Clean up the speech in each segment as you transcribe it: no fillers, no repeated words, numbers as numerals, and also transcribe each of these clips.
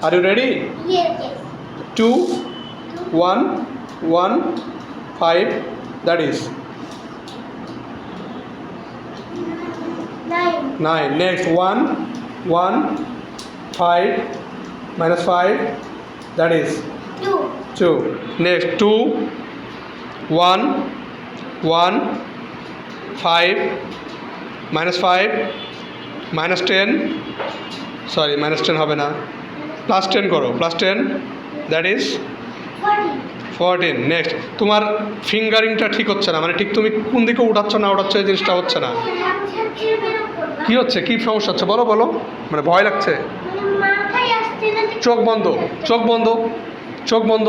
Are you ready? Yes. 2, 1, 1, 5, that is 9. 9. Next 1, 1, 5, minus 5, that is 2. 2. Next 2, 1, 1, 5, minus 5, minus 10, sorry minus 10 হবে না, plus 10 করো, plus 10, that is 14. Next তোমার ফিঙ্গারিংটা ঠিক হচ্ছে না, মানে ঠিক তুমি কোন দিকে উঠাচ্ছ না উঠাচ্ছ এই জিনিসটা হচ্ছে না। কি হচ্ছে, কি সমস্যা হচ্ছে বলো বলো, মানে ভয় লাগছে। চোখ বন্ধ, চোখ বন্ধ, চোখ বন্ধ,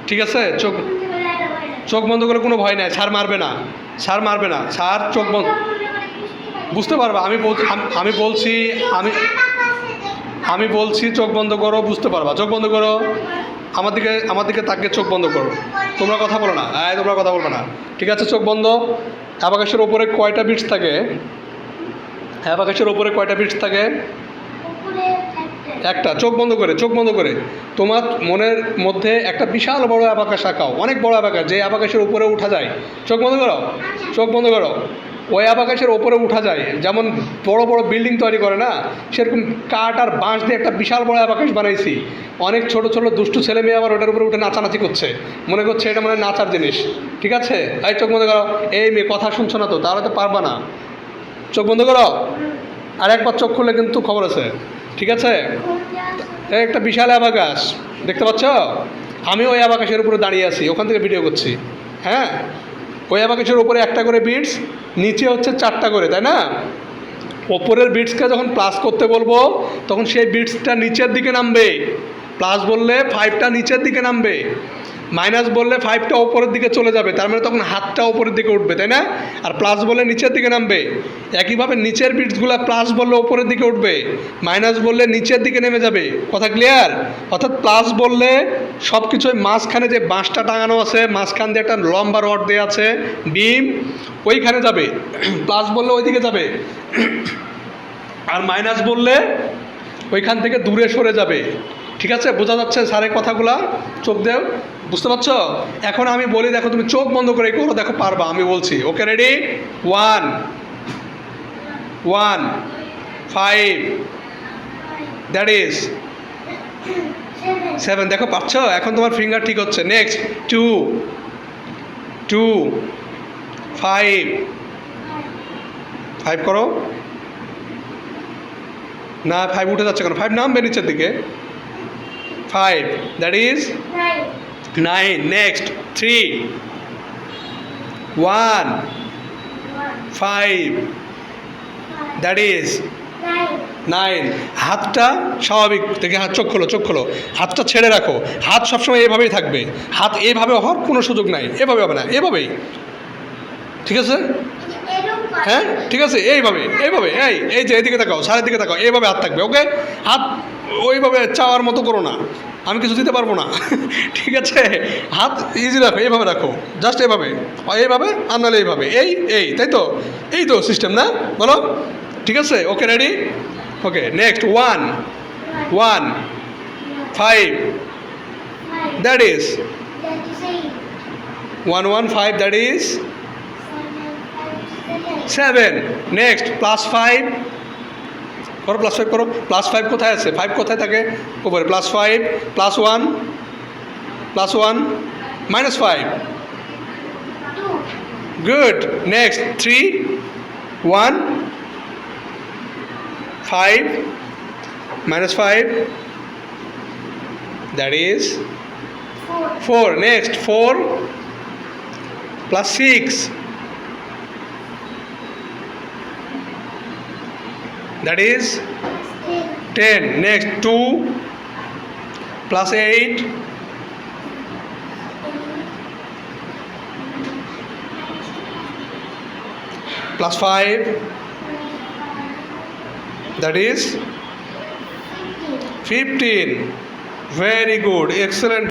ঠিক আছে, চোখ চোখ বন্ধ করে কোনো ভয় নাই, স্যার মারবে না, স্যার মারবে না, স্যার চোখ বন্ধ, বুঝতে পারবা, আমি বলছি আমি বলছি চোখ বন্ধ করো, বুঝতে পারবা, চোখ বন্ধ করো, আমার দিকে তাকিয়ে চোখ বন্ধ করো, তোমরা কথা বলো না, তোমরা কথা বলবে না, ঠিক আছে, চোখ বন্ধ। অ্যাবাকাসের ওপরে কয়টা বিটস থাকে? অ্যাবাকাসের ওপরে কয়টা বিটস থাকে? একটা। চোখ বন্ধ করে, চোখ বন্ধ করে তোমার মনের মধ্যে একটা বিশাল বড় অ্যাবাকাস আঁকাও, অনেক বড় অ্যাবাকাস, যে অ্যাবাকাসের উপরে উঠা যায়। চোখ বন্ধ করো, চোখ বন্ধ করো। ওই অ্যাবাকাসের ওপরে উঠা যায়, যেমন বড় বড় বিল্ডিং তৈরি করে না, সেরকম কাঠ আর বাঁশ দিয়ে একটা বিশাল বড় অ্যাবাকাস বানাইছি। অনেক ছোট ছোট দুষ্টু ছেলে মেয়ে আবার ওটার উপরে উঠে নাচানাচি করছে, মনে করছে এটা মানে নাচার জিনিস, ঠিক আছে। এই চোখ বন্ধ করো, এই মেয়ে কথা শুনছো না তো, তাহলে তো পারবা না, চোখ বন্ধ করো। আর একবার চোখ খুললে কিন্তু খবর আছে, ঠিক আছে। একটা বিশাল অ্যাবাকাস দেখতে পাচ্ছ, আমি ওই অ্যাবাকাসের উপরে দাঁড়িয়ে আছি, ওখান থেকে ভিডিও করছি, হ্যাঁ। ওই অ্যাবাকাসের উপরে একটা করে বিটস, নিচে হচ্ছে 4টা করে, তাই না। ওপরের বিটসকে যখন প্লাস করতে বলবো তখন সেই বিটসটা নিচের দিকে নামবে, প্লাস বললে 5টা নিচের দিকে নামবে, মাইনাস বললে 5টা ওপরের দিকে চলে যাবে, তার মানে তখন হাতটা ওপরের দিকে উঠবে, তাই না। আর প্লাস বললে নিচের দিকে নামবে। একইভাবে নিচের বিটসগুলো প্লাস বললে ওপরের দিকে উঠবে, মাইনাস বললে নিচের দিকে নেমে যাবে, কথা ক্লিয়ার। অর্থাৎ প্লাস বললে সব কিছুই মাঝখানে যে বাঁশটা টাঙানো আছে, মাঝখান দিয়ে একটা লম্বা রড দেওয়া আছে বিম, ওইখানে যাবে, প্লাস বললে ওই দিকে যাবে। আর মাইনাস বললে ওইখান থেকে দূরে সরে যাবে, ঠিক আছে। বোঝা যাচ্ছে স্যারের কথাগুলা, চোখ দেও, বুঝতে পারছো। এখন আমি বলি, দেখো তুমি চোখ বন্ধ করে করো, দেখো পারবা, আমি বলছি, ওকে রেডি। 1, 1, 5, দ্যাট ইজ 7, দেখো পাচ্ছ, এখন তোমার ফিঙ্গার ঠিক হচ্ছে। নেক্সট 2, 2, 5, 5 করো না, 5 উঠে যাচ্ছে কেন, 5 নামবে নিচের দিকে, 5, that is 9. Next 3, 1, 5, that is 9. হাতটা স্বাভাবিক থেকে, হাত চোখ খোলো, চোখ খোলো, হাতটা ছেড়ে রাখো, হাত সবসময় এভাবেই থাকবে, হাত এইভাবে হওয়ার কোনো সুযোগ নাই, এভাবে হবে না, এভাবেই, ঠিক আছে, হ্যাঁ ঠিক আছে, এইভাবে এইভাবে, এই যে এদিকে তাকাও, সারের দিকে তাকাও, এইভাবে হাত থাকবে, ওকে। হাত ওইভাবে চাওয়ার মতো করো না, আমি কিছু দিতে পারবো না, ঠিক আছে। হাত ইজি রাখো, এইভাবে রাখো, জাস্ট এইভাবে, এইভাবে আর নাহলে এইভাবে, তাই তো, এই তো সিস্টেম না, বলো, ঠিক আছে, okay ready, okay. Next 1, 1, 5, that is 1, 1, 5, that is 7. Next plus 5 করো, প্লাস 5 করো, প্লাস 5 কোথায় আছে, 5 কোথায় থাকে, উপরে, plus 5, plus 1, plus 1, minus 5, good. Next 3, 1, 5, minus 5, that is 4. Next 4 plus 6, that is 10. Next 2 plus 8, plus 5, that is 15. Very good, excellent.